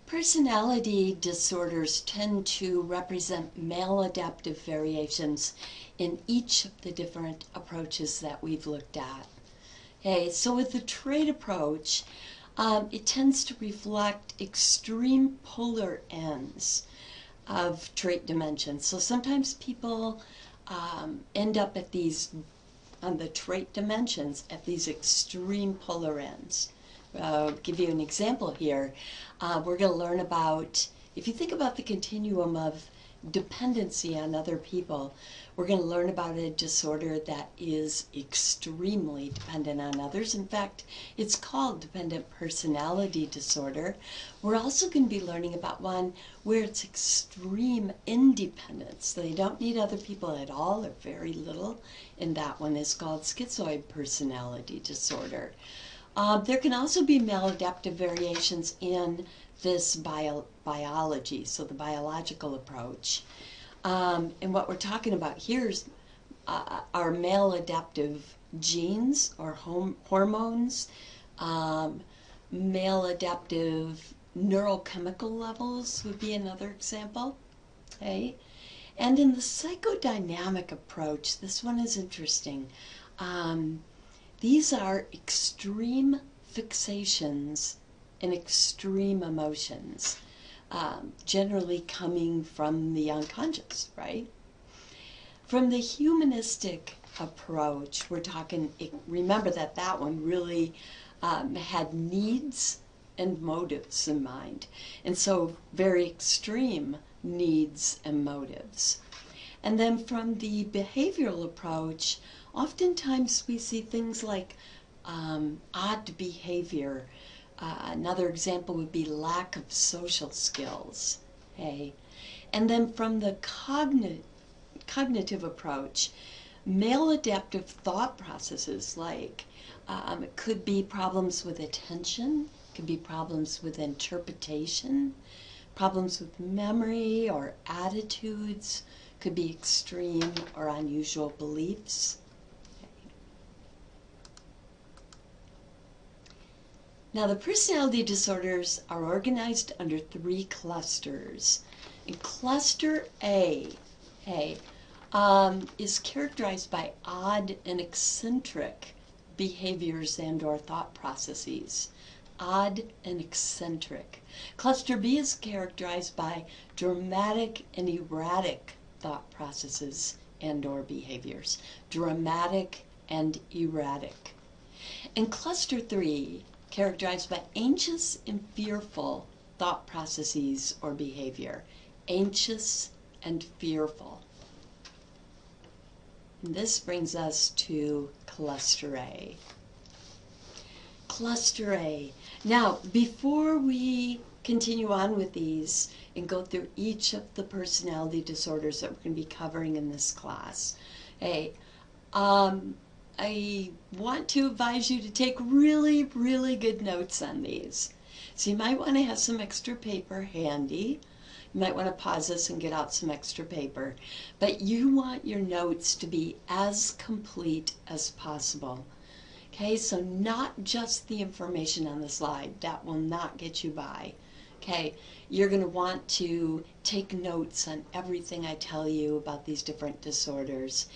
Personality disorders tend to represent maladaptive variations in each of the different approaches that we've looked at. Okay, so with the trait approach, it tends to reflect extreme polar ends of trait dimensions. So sometimes people end up at these, on the trait dimensions, at these extreme polar ends. Give you an example here. We're going to learn about, if you think about the continuum of dependency on other people, we're going to learn about a disorder that is extremely dependent on others. In fact, it's called dependent personality disorder. We're also going to be learning about one where it's extreme independence. They don't need other people at all or very little, and that one is called schizoid personality disorder. There can also be maladaptive variations in this biology, so the biological approach. And what we're talking about here is our maladaptive genes or hormones, maladaptive neurochemical levels would be another example. Okay? And in the psychodynamic approach, this one is interesting. These are extreme fixations and extreme emotions, generally coming from the unconscious, right? From the humanistic approach, we're talking, remember that that one really had needs and motives in mind. And so very extreme needs and motives. And then from the behavioral approach, oftentimes we see things like odd behavior. Another example would be lack of social skills. Okay? And then from the cognitive approach, maladaptive thought processes like it could be problems with attention, could be problems with interpretation, problems with memory or attitudes, could be extreme or unusual beliefs. Now, the personality disorders are organized under 3 clusters. And cluster A is characterized by odd and eccentric behaviors and or thought processes. Odd and eccentric. Cluster B is characterized by dramatic and erratic thought processes and or behaviors. Dramatic and erratic. And cluster 3, characterized by anxious and fearful thought processes or behavior. Anxious and fearful. And this brings us to cluster A. Cluster A. Now, before we continue on with these and go through each of the personality disorders that we're going to be covering in this class, I want to advise you to take really, really good notes on these. So you might want to have some extra paper handy. You might want to pause this and get out some extra paper. But you want your notes to be as complete as possible. Okay, so not just the information on the slide. That will not get you by. Okay, you're going to want to take notes on everything I tell you about these different disorders,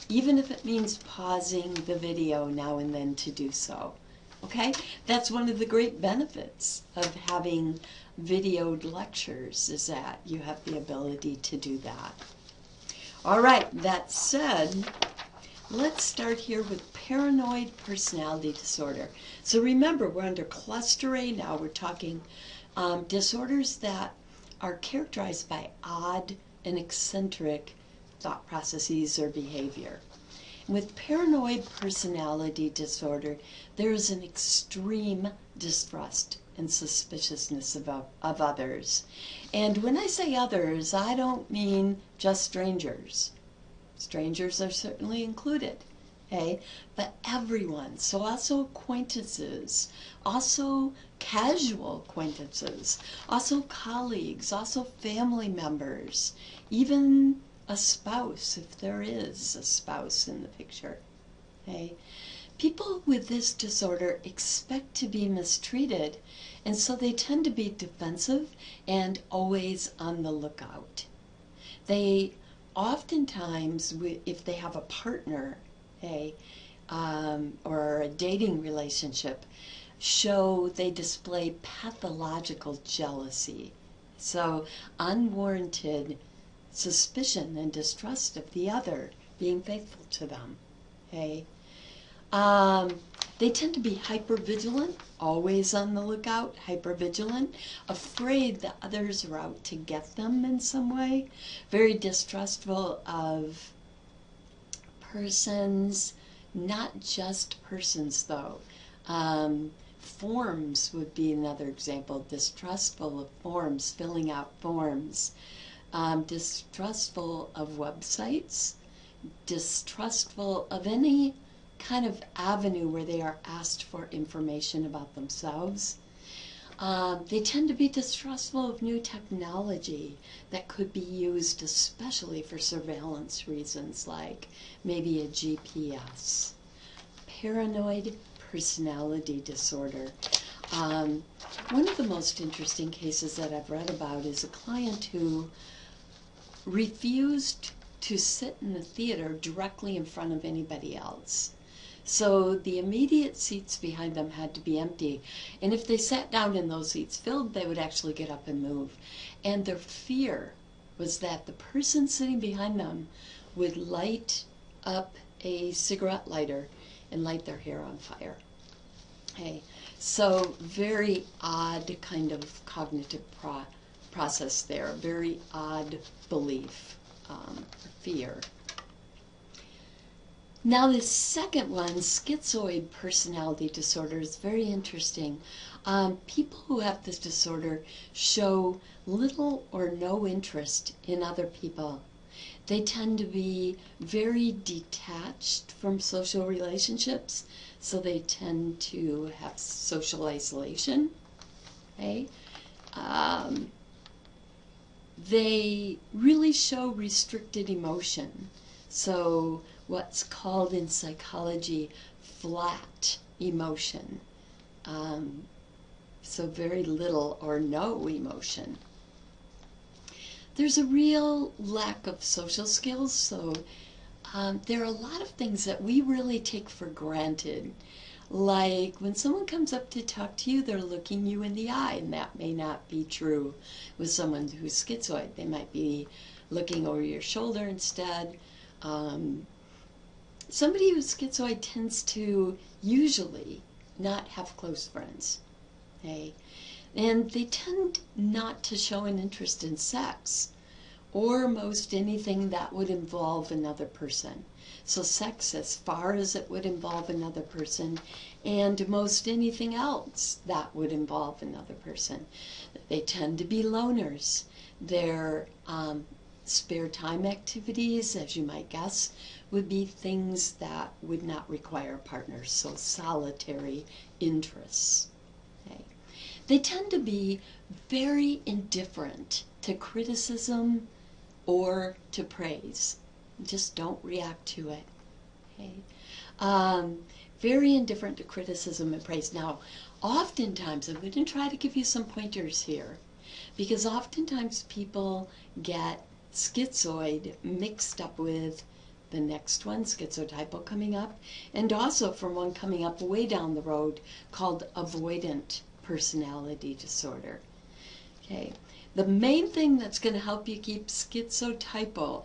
even if it means pausing the video now and then to do so. Okay, that's one of the great benefits of having videoed lectures, is that you have the ability to do that. All right, that said, let's start here with paranoid personality disorder. So remember, we're under cluster A now. We're talking disorders that are characterized by odd and eccentric thought processes or behavior. With paranoid personality disorder, there is an extreme distrust and suspiciousness of others. And when I say others, I don't mean just strangers. Strangers are certainly included, okay? But everyone, so also acquaintances, also casual acquaintances, also colleagues, also family members, even a spouse, if there is a spouse in the picture. Okay? People with this disorder expect to be mistreated And so they tend to be defensive and always on the lookout. They oftentimes, if they have a partner, okay, or a dating relationship, they display pathological jealousy. So unwarranted suspicion and distrust of the other being faithful to them. Okay. They tend to be hypervigilant, always on the lookout, hypervigilant, afraid that others are out to get them in some way, very distrustful of persons, not just persons though. Forms would be another example, distrustful of forms, filling out forms, distrustful of websites, distrustful of any kind of avenue where they are asked for information about themselves. They tend to be distrustful of new technology that could be used especially for surveillance reasons, like maybe a GPS. Paranoid personality disorder. One of the most interesting cases that I've read about is a client who refused to sit in the theater directly in front of anybody else. So the immediate seats behind them had to be empty. And if they sat down and those seats filled, they would actually get up and move. And their fear was that the person sitting behind them would light up a cigarette lighter and light their hair on fire. Okay, so very odd kind of cognitive process there, very odd belief, fear. Now the second one, schizoid personality disorder, is very interesting. People who have this disorder show little or no interest in other people. They tend to be very detached from social relationships, so they tend to have social isolation. Okay? They really show restricted emotion. So what's called in psychology flat emotion. So very little or no emotion. There's a real lack of social skills, so there are a lot of things that we really take for granted. Like when someone comes up to talk to you, they're looking you in the eye, and that may not be true with someone who's schizoid. They might be looking over your shoulder instead. Somebody who's schizoid tends to usually not have close friends, okay? And they tend not to show an interest in sex or most anything that would involve another person. So sex as far as it would involve another person, and most anything else that would involve another person. They tend to be loners. Their spare time activities, as you might guess, would be things that would not require partners, so solitary interests. Okay. They tend to be very indifferent to criticism or to praise. Just don't react to it. Okay. Very indifferent to criticism and praise. Now, oftentimes, I'm going to try to give you some pointers here, because oftentimes people get schizoid mixed up with the next one, schizotypal, coming up, and also from one coming up way down the road called avoidant personality disorder. Okay, the main thing that's going to help you keep schizotypal,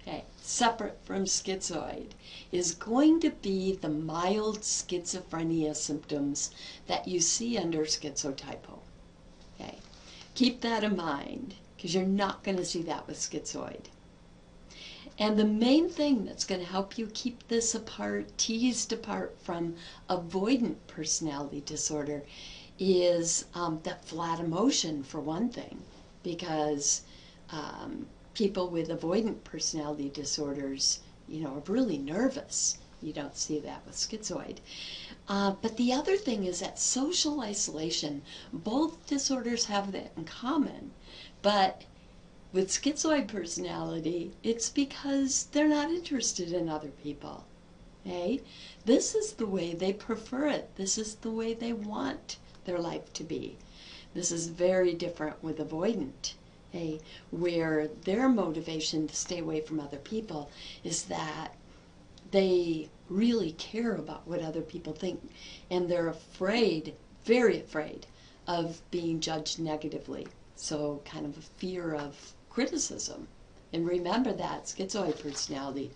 okay, separate from schizoid, is going to be the mild schizophrenia symptoms that you see under schizotypal. Okay, keep that in mind, because you're not going to see that with schizoid. And the main thing that's going to help you keep this apart, teased apart from avoidant personality disorder, is that flat emotion, for one thing, because people with avoidant personality disorders, are really nervous. You don't see that with schizoid. But the other thing is that social isolation. Both disorders have that in common, but with schizoid personality, it's because they're not interested in other people. Okay? This is the way they prefer it. This is the way they want their life to be. This is very different with avoidant, okay, where their motivation to stay away from other people is that they really care about what other people think, and they're afraid, very afraid, of being judged negatively. So kind of a fear of criticism. And remember that schizoid personality,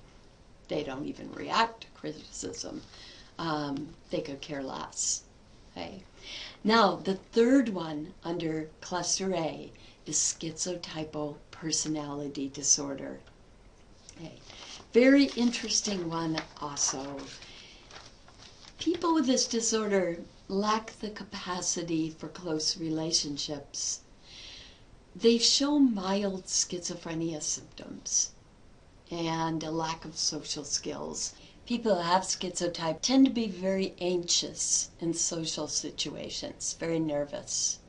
they don't even react to criticism. They could care less. Okay. Now, the third one under cluster A is schizotypal personality disorder. Okay. Very interesting one also. People with this disorder lack the capacity for close relationships. They show mild schizophrenia symptoms and a lack of social skills. People who have schizotype tend to be very anxious in social situations, very nervous.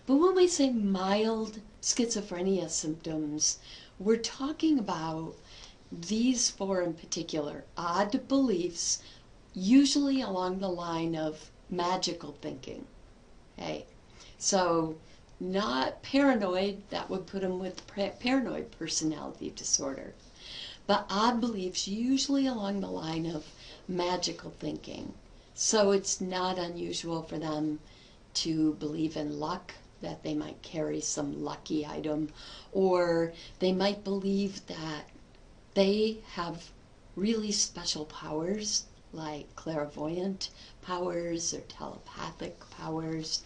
But when we say mild schizophrenia symptoms, we're talking about these four in particular: odd beliefs, usually along the line of magical thinking. Okay, so not paranoid, that would put them with paranoid personality disorder, but odd beliefs usually along the line of magical thinking. So it's not unusual for them to believe in luck, that they might carry some lucky item, or they might believe that they have really special powers like clairvoyant powers or telepathic powers.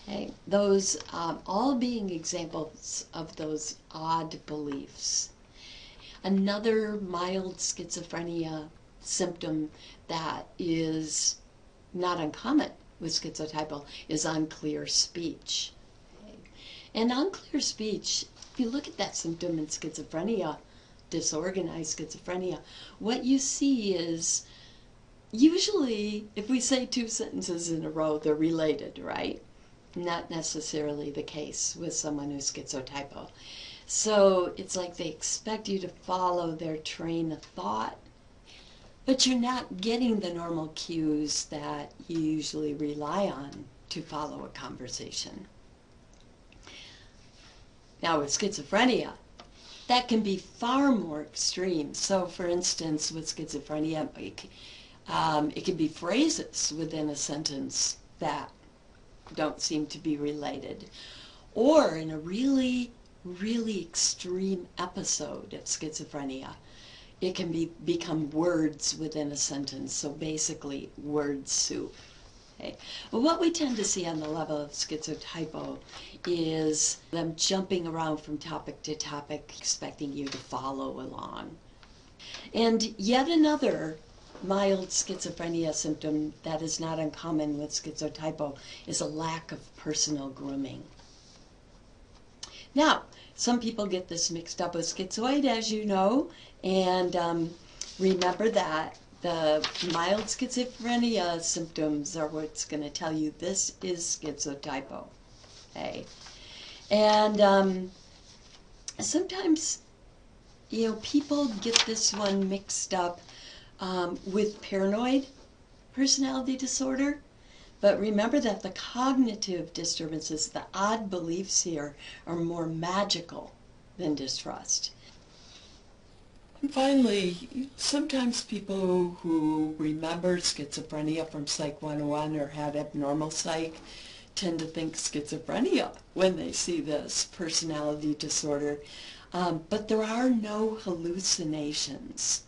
Okay? Those all being examples of those odd beliefs. Another mild schizophrenia symptom that is not uncommon with schizotypal is unclear speech. Okay? And unclear speech, if you look at that symptom in schizophrenia, disorganized schizophrenia, what you see is usually if we say two sentences in a row, they're related, right? Not necessarily the case with someone who's schizotypal. So it's like they expect you to follow their train of thought, but you're not getting the normal cues that you usually rely on to follow a conversation. Now with schizophrenia, that can be far more extreme. So for instance, with schizophrenia, it can be phrases within a sentence that don't seem to be related. Or in a really, really extreme episode of schizophrenia, it can become words within a sentence. So basically, word soup. Okay. Well, what we tend to see on the level of schizotypal is them jumping around from topic to topic, expecting you to follow along. And yet another mild schizophrenia symptom that is not uncommon with schizotypal is a lack of personal grooming. Now, some people get this mixed up with schizoid, as you know, and remember that the mild schizophrenia symptoms are what's going to tell you this is schizotypal. Okay? And sometimes, people get this one mixed up with paranoid personality disorder. But remember that the cognitive disturbances, the odd beliefs here, are more magical than distrust. And finally, sometimes people who remember schizophrenia from Psych 101 or had abnormal psych tend to think schizophrenia when they see this personality disorder. But there are no hallucinations